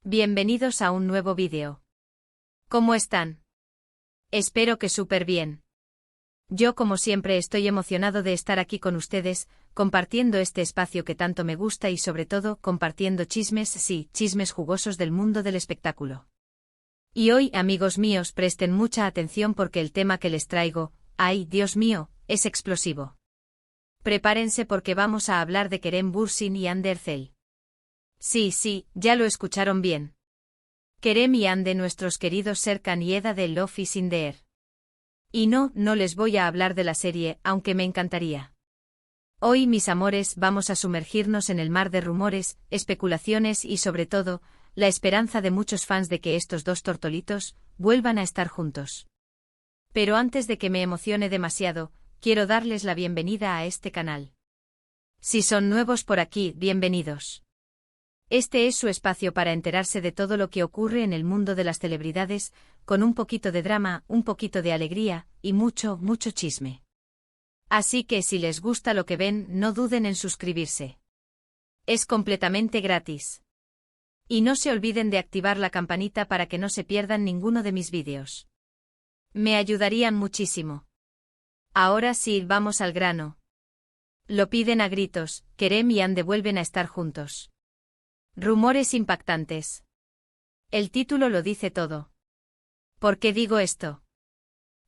Bienvenidos a un nuevo vídeo. ¿Cómo están? Espero que súper bien. Yo como siempre estoy emocionado de estar aquí con ustedes, compartiendo este espacio que tanto me gusta y sobre todo compartiendo chismes, sí, chismes jugosos del mundo del espectáculo. Y hoy, amigos míos, presten mucha atención porque el tema que les traigo, ay, Dios mío, es explosivo. Prepárense porque vamos a hablar de Kerem Bürsin y Hande Erçel. Sí, ya lo escucharon bien. Kerem y Hande, nuestros queridos Serkan y Eda de Love is in the Air. Y no les voy a hablar de la serie, aunque me encantaría. Hoy, mis amores, vamos a sumergirnos en el mar de rumores, especulaciones y sobre todo, la esperanza de muchos fans de que estos dos tortolitos vuelvan a estar juntos. Pero antes de que me emocione demasiado, quiero darles la bienvenida a este canal. Si son nuevos por aquí, bienvenidos. Este es su espacio para enterarse de todo lo que ocurre en el mundo de las celebridades, con un poquito de drama, un poquito de alegría, y mucho chisme. Así que si les gusta lo que ven, no duden en suscribirse. Es completamente gratis. Y no se olviden de activar la campanita para que no se pierdan ninguno de mis vídeos. Me ayudarían muchísimo. Ahora sí, vamos al grano. Lo piden a gritos, Kerem y Hande vuelven a estar juntos. Rumores impactantes. El título lo dice todo. ¿Por qué digo esto?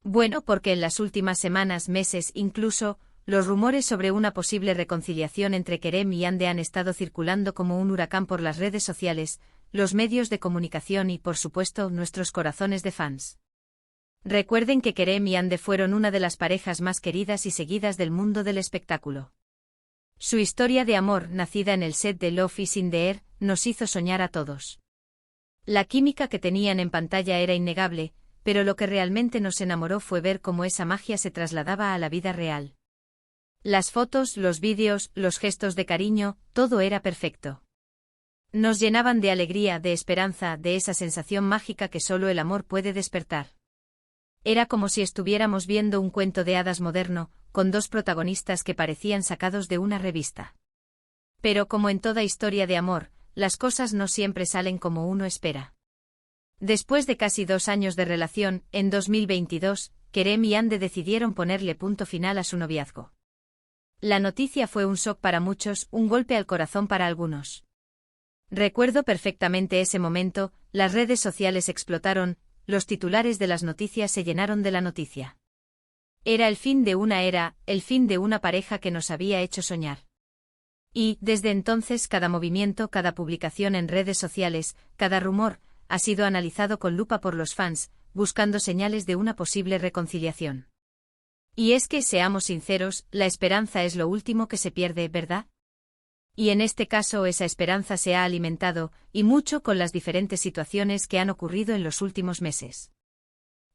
Bueno, porque en las últimas semanas, meses incluso, los rumores sobre una posible reconciliación entre Kerem y Hande han estado circulando como un huracán por las redes sociales, los medios de comunicación y, por supuesto, nuestros corazones de fans. Recuerden que Kerem y Hande fueron una de las parejas más queridas y seguidas del mundo del espectáculo. Su historia de amor, nacida en el set de Love is in the Air, nos hizo soñar a todos. La química que tenían en pantalla era innegable, pero lo que realmente nos enamoró fue ver cómo esa magia se trasladaba a la vida real. Las fotos, los vídeos, los gestos de cariño, todo era perfecto. Nos llenaban de alegría, de esperanza, de esa sensación mágica que solo el amor puede despertar. Era como si estuviéramos viendo un cuento de hadas moderno, con dos protagonistas que parecían sacados de una revista. Pero como en toda historia de amor, las cosas no siempre salen como uno espera. Después de casi 2 años de relación, en 2022, Kerem y Hande decidieron ponerle punto final a su noviazgo. La noticia fue un shock para muchos, un golpe al corazón para algunos. Recuerdo perfectamente ese momento, las redes sociales explotaron, los titulares de las noticias se llenaron de la noticia. Era el fin de una era, el fin de una pareja que nos había hecho soñar. Y, desde entonces, cada movimiento, cada publicación en redes sociales, cada rumor, ha sido analizado con lupa por los fans, buscando señales de una posible reconciliación. Y es que, seamos sinceros, la esperanza es lo último que se pierde, ¿verdad? Y en este caso esa esperanza se ha alimentado, y mucho con las diferentes situaciones que han ocurrido en los últimos meses.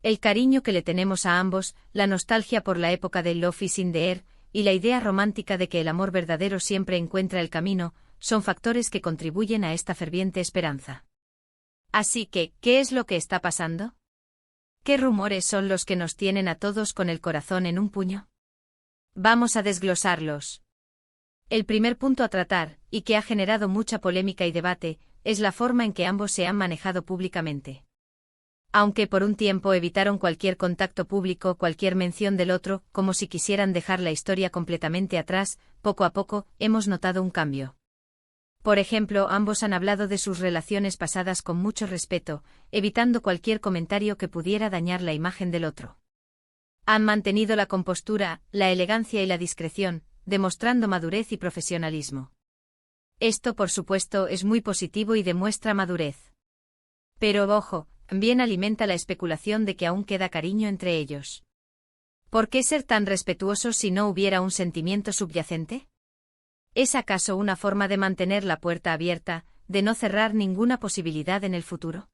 El cariño que le tenemos a ambos, la nostalgia por la época de Love is in the Air, y la idea romántica de que el amor verdadero siempre encuentra el camino, son factores que contribuyen a esta ferviente esperanza. Así que, ¿qué es lo que está pasando? ¿Qué rumores son los que nos tienen a todos con el corazón en un puño? Vamos a desglosarlos. El primer punto a tratar, y que ha generado mucha polémica y debate, es la forma en que ambos se han manejado públicamente. Aunque por un tiempo evitaron cualquier contacto público, cualquier mención del otro, como si quisieran dejar la historia completamente atrás, poco a poco, hemos notado un cambio. Por ejemplo, ambos han hablado de sus relaciones pasadas con mucho respeto, evitando cualquier comentario que pudiera dañar la imagen del otro. Han mantenido la compostura, la elegancia y la discreción, demostrando madurez y profesionalismo. Esto, por supuesto, es muy positivo y demuestra madurez. Pero ojo, también alimenta la especulación de que aún queda cariño entre ellos. ¿Por qué ser tan respetuosos si no hubiera un sentimiento subyacente? ¿Es acaso una forma de mantener la puerta abierta, de no cerrar ninguna posibilidad en el futuro?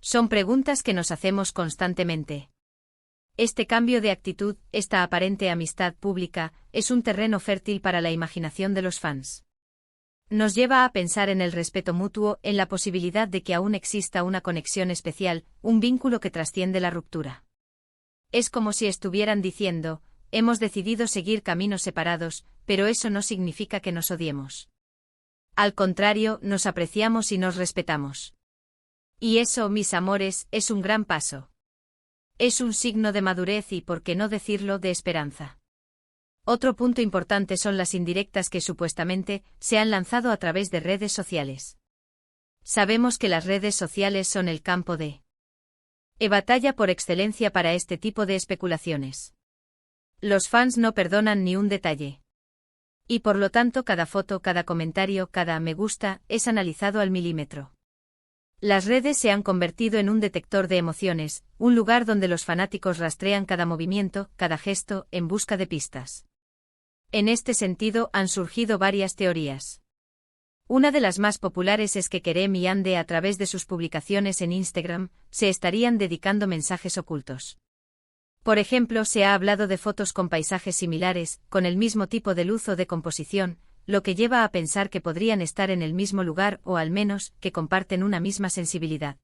Son preguntas que nos hacemos constantemente. Este cambio de actitud, esta aparente amistad pública, es un terreno fértil para la imaginación de los fans. Nos lleva a pensar en el respeto mutuo, en la posibilidad de que aún exista una conexión especial, un vínculo que trasciende la ruptura. Es como si estuvieran diciendo, hemos decidido seguir caminos separados, pero eso no significa que nos odiemos. Al contrario, nos apreciamos y nos respetamos. Y eso, mis amores, es un gran paso. Es un signo de madurez y, por qué no decirlo, de esperanza. Otro punto importante son las indirectas que supuestamente se han lanzado a través de redes sociales. Sabemos que las redes sociales son el campo de batalla por excelencia para este tipo de especulaciones. Los fans no perdonan ni un detalle. Y por lo tanto cada foto, cada comentario, cada me gusta, es analizado al milímetro. Las redes se han convertido en un detector de emociones, un lugar donde los fanáticos rastrean cada movimiento, cada gesto, en busca de pistas. En este sentido han surgido varias teorías. Una de las más populares es que Kerem y Ande, a través de sus publicaciones en Instagram, se estarían dedicando mensajes ocultos. Por ejemplo, se ha hablado de fotos con paisajes similares, con el mismo tipo de luz o de composición, lo que lleva a pensar que podrían estar en el mismo lugar o al menos que comparten una misma sensibilidad.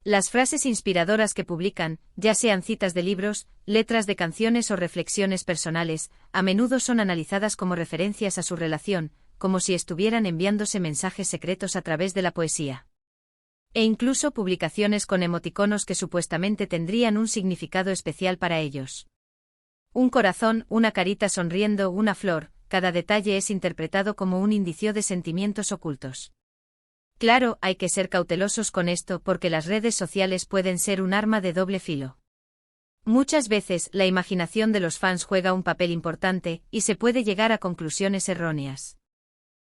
Las frases inspiradoras que publican, ya sean citas de libros, letras de canciones o reflexiones personales, a menudo son analizadas como referencias a su relación, como si estuvieran enviándose mensajes secretos a través de la poesía. E incluso publicaciones con emoticonos que supuestamente tendrían un significado especial para ellos. Un corazón, una carita sonriendo, una flor, cada detalle es interpretado como un indicio de sentimientos ocultos. Claro, hay que ser cautelosos con esto porque las redes sociales pueden ser un arma de doble filo. Muchas veces la imaginación de los fans juega un papel importante y se puede llegar a conclusiones erróneas.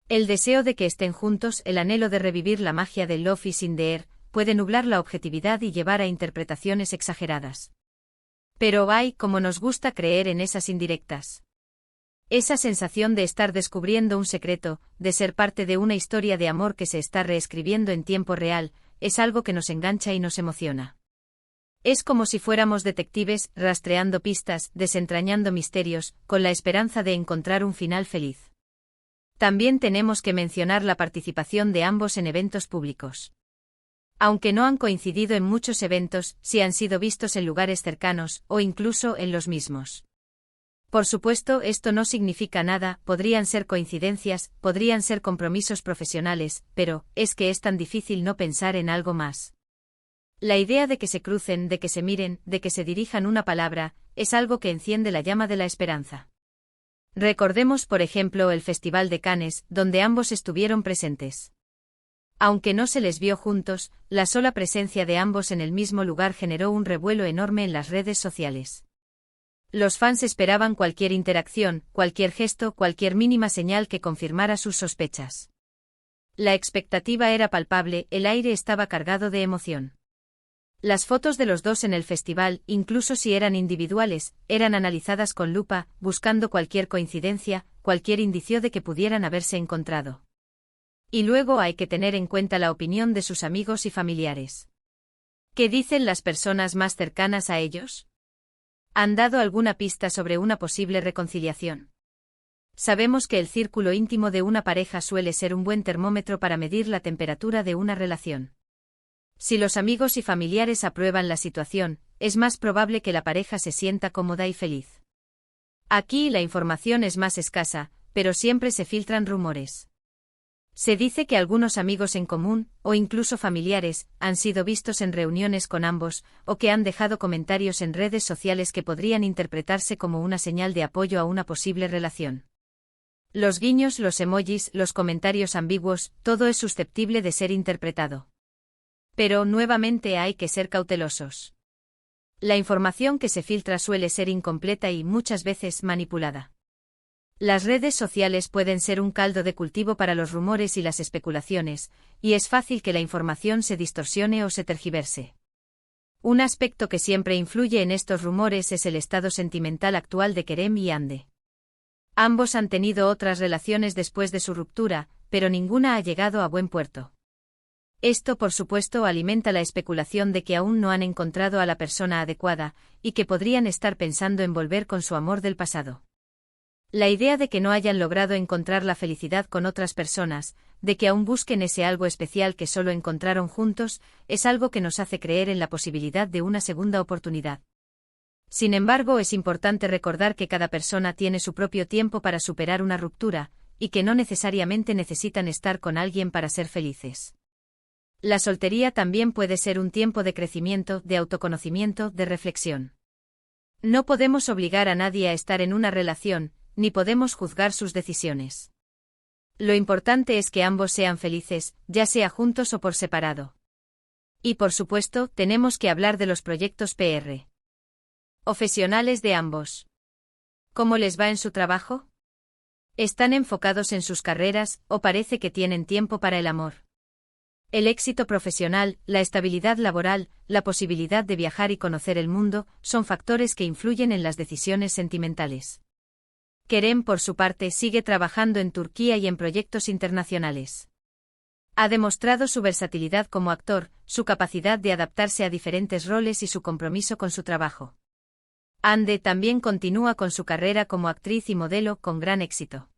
El deseo de que estén juntos, el anhelo de revivir la magia del Love is in the air, puede nublar la objetividad y llevar a interpretaciones exageradas. Pero hay, como nos gusta creer en esas indirectas. Esa sensación de estar descubriendo un secreto, de ser parte de una historia de amor que se está reescribiendo en tiempo real, es algo que nos engancha y nos emociona. Es como si fuéramos detectives, rastreando pistas, desentrañando misterios, con la esperanza de encontrar un final feliz. También tenemos que mencionar la participación de ambos en eventos públicos. Aunque no han coincidido en muchos eventos, sí han sido vistos en lugares cercanos, o incluso en los mismos. Por supuesto, esto no significa nada, podrían ser coincidencias, podrían ser compromisos profesionales, pero es que es tan difícil no pensar en algo más. La idea de que se crucen, de que se miren, de que se dirijan una palabra, es algo que enciende la llama de la esperanza. Recordemos, por ejemplo, el Festival de Cannes, donde ambos estuvieron presentes. Aunque no se les vio juntos, la sola presencia de ambos en el mismo lugar generó un revuelo enorme en las redes sociales. Los fans esperaban cualquier interacción, cualquier gesto, cualquier mínima señal que confirmara sus sospechas. La expectativa era palpable, el aire estaba cargado de emoción. Las fotos de los dos en el festival, incluso si eran individuales, eran analizadas con lupa, buscando cualquier coincidencia, cualquier indicio de que pudieran haberse encontrado. Y luego hay que tener en cuenta la opinión de sus amigos y familiares. ¿Qué dicen las personas más cercanas a ellos? ¿Han dado alguna pista sobre una posible reconciliación? Sabemos que el círculo íntimo de una pareja suele ser un buen termómetro para medir la temperatura de una relación. Si los amigos y familiares aprueban la situación, es más probable que la pareja se sienta cómoda y feliz. Aquí la información es más escasa, pero siempre se filtran rumores. Se dice que algunos amigos en común, o incluso familiares, han sido vistos en reuniones con ambos, o que han dejado comentarios en redes sociales que podrían interpretarse como una señal de apoyo a una posible relación. Los guiños, los emojis, los comentarios ambiguos, todo es susceptible de ser interpretado. Pero nuevamente hay que ser cautelosos. La información que se filtra suele ser incompleta y muchas veces manipulada. Las redes sociales pueden ser un caldo de cultivo para los rumores y las especulaciones, y es fácil que la información se distorsione o se tergiverse. Un aspecto que siempre influye en estos rumores es el estado sentimental actual de Kerem y Ande. Ambos han tenido otras relaciones después de su ruptura, pero ninguna ha llegado a buen puerto. Esto, por supuesto, alimenta la especulación de que aún no han encontrado a la persona adecuada, y que podrían estar pensando en volver con su amor del pasado. La idea de que no hayan logrado encontrar la felicidad con otras personas, de que aún busquen ese algo especial que solo encontraron juntos, es algo que nos hace creer en la posibilidad de una segunda oportunidad. Sin embargo, es importante recordar que cada persona tiene su propio tiempo para superar una ruptura, y que no necesariamente necesitan estar con alguien para ser felices. La soltería también puede ser un tiempo de crecimiento, de autoconocimiento, de reflexión. No podemos obligar a nadie a estar en una relación, ni podemos juzgar sus decisiones. Lo importante es que ambos sean felices, ya sea juntos o por separado. Y por supuesto, tenemos que hablar de los proyectos PR. Profesionales de ambos. ¿Cómo les va en su trabajo? ¿Están enfocados en sus carreras, o parece que tienen tiempo para el amor? El éxito profesional, la estabilidad laboral, la posibilidad de viajar y conocer el mundo, son factores que influyen en las decisiones sentimentales. Kerem, por su parte, sigue trabajando en Turquía y en proyectos internacionales. Ha demostrado su versatilidad como actor, su capacidad de adaptarse a diferentes roles y su compromiso con su trabajo. Hande también continúa con su carrera como actriz y modelo con gran éxito.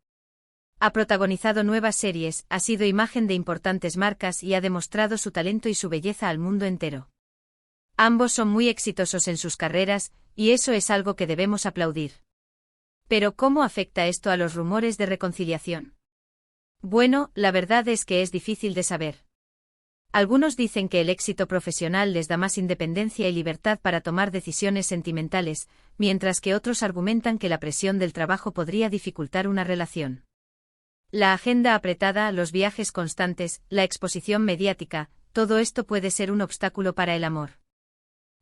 Ha protagonizado nuevas series, ha sido imagen de importantes marcas y ha demostrado su talento y su belleza al mundo entero. Ambos son muy exitosos en sus carreras, y eso es algo que debemos aplaudir. Pero ¿cómo afecta esto a los rumores de reconciliación? Bueno, la verdad es que es difícil de saber. Algunos dicen que el éxito profesional les da más independencia y libertad para tomar decisiones sentimentales, mientras que otros argumentan que la presión del trabajo podría dificultar una relación. La agenda apretada, los viajes constantes, la exposición mediática, todo esto puede ser un obstáculo para el amor.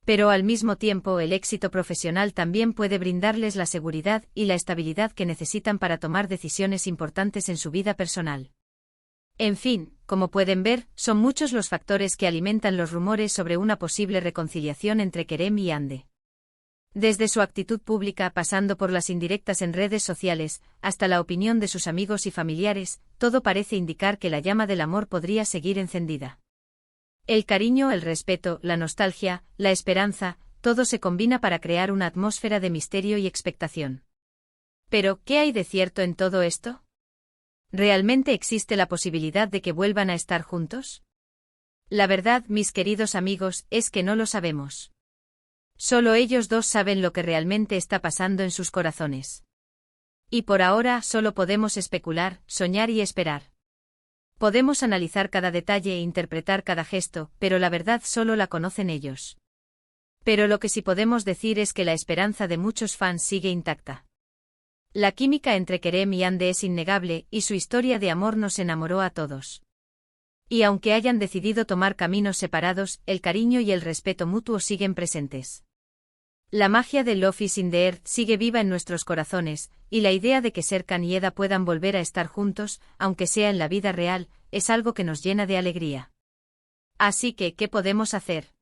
Pero al mismo tiempo el éxito profesional también puede brindarles la seguridad y la estabilidad que necesitan para tomar decisiones importantes en su vida personal. En fin, como pueden ver, son muchos los factores que alimentan los rumores sobre una posible reconciliación entre Kerem y Hande. Desde su actitud pública pasando por las indirectas en redes sociales, hasta la opinión de sus amigos y familiares, todo parece indicar que la llama del amor podría seguir encendida. El cariño, el respeto, la nostalgia, la esperanza, todo se combina para crear una atmósfera de misterio y expectación. Pero, ¿qué hay de cierto en todo esto? ¿Realmente existe la posibilidad de que vuelvan a estar juntos? La verdad, mis queridos amigos, es que no lo sabemos. Solo ellos dos saben lo que realmente está pasando en sus corazones. Y por ahora solo podemos especular, soñar y esperar. Podemos analizar cada detalle e interpretar cada gesto, pero la verdad solo la conocen ellos. Pero lo que sí podemos decir es que la esperanza de muchos fans sigue intacta. La química entre Kerem y Hande es innegable, y su historia de amor nos enamoró a todos. Y aunque hayan decidido tomar caminos separados, el cariño y el respeto mutuo siguen presentes. La magia de Love is in the Air sigue viva en nuestros corazones, y la idea de que Serkan y Eda puedan volver a estar juntos, aunque sea en la vida real, es algo que nos llena de alegría. Así que, ¿qué podemos hacer?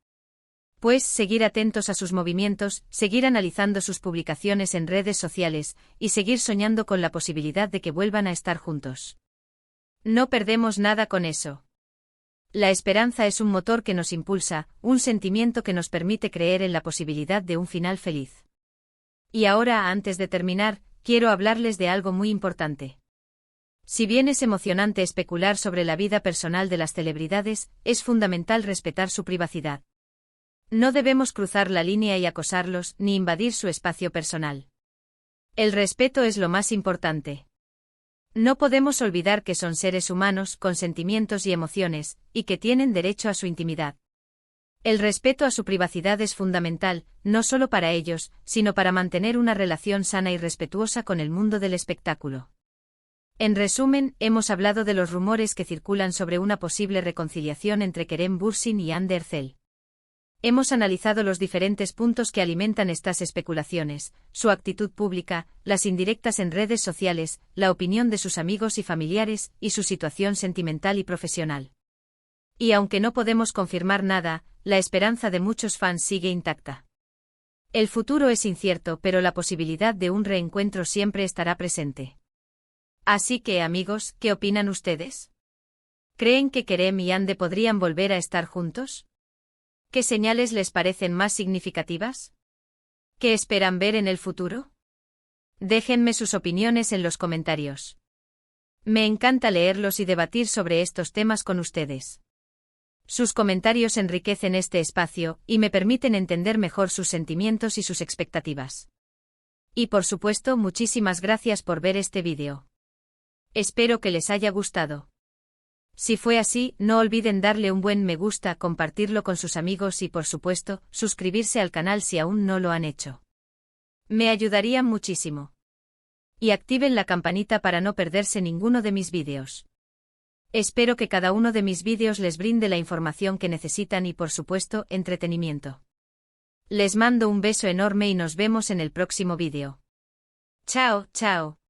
Pues seguir atentos a sus movimientos, seguir analizando sus publicaciones en redes sociales, y seguir soñando con la posibilidad de que vuelvan a estar juntos. No perdemos nada con eso. La esperanza es un motor que nos impulsa, un sentimiento que nos permite creer en la posibilidad de un final feliz. Y ahora, antes de terminar, quiero hablarles de algo muy importante. Si bien es emocionante especular sobre la vida personal de las celebridades, es fundamental respetar su privacidad. No debemos cruzar la línea y acosarlos, ni invadir su espacio personal. El respeto es lo más importante. No podemos olvidar que son seres humanos, con sentimientos y emociones, y que tienen derecho a su intimidad. El respeto a su privacidad es fundamental, no solo para ellos, sino para mantener una relación sana y respetuosa con el mundo del espectáculo. En resumen, hemos hablado de los rumores que circulan sobre una posible reconciliación entre Kerem Bürsin y Hande Erçel. Hemos analizado los diferentes puntos que alimentan estas especulaciones, su actitud pública, las indirectas en redes sociales, la opinión de sus amigos y familiares, y su situación sentimental y profesional. Y aunque no podemos confirmar nada, la esperanza de muchos fans sigue intacta. El futuro es incierto, pero la posibilidad de un reencuentro siempre estará presente. Así que, amigos, ¿qué opinan ustedes? ¿Creen que Kerem y Hande podrían volver a estar juntos? ¿Qué señales les parecen más significativas? ¿Qué esperan ver en el futuro? Déjenme sus opiniones en los comentarios. Me encanta leerlos y debatir sobre estos temas con ustedes. Sus comentarios enriquecen este espacio y me permiten entender mejor sus sentimientos y sus expectativas. Y por supuesto, muchísimas gracias por ver este vídeo. Espero que les haya gustado. Si fue así, no olviden darle un buen me gusta, compartirlo con sus amigos y por supuesto, suscribirse al canal si aún no lo han hecho. Me ayudarían muchísimo. Y activen la campanita para no perderse ninguno de mis vídeos. Espero que cada uno de mis vídeos les brinde la información que necesitan y por supuesto, entretenimiento. Les mando un beso enorme y nos vemos en el próximo vídeo. Chao, chao.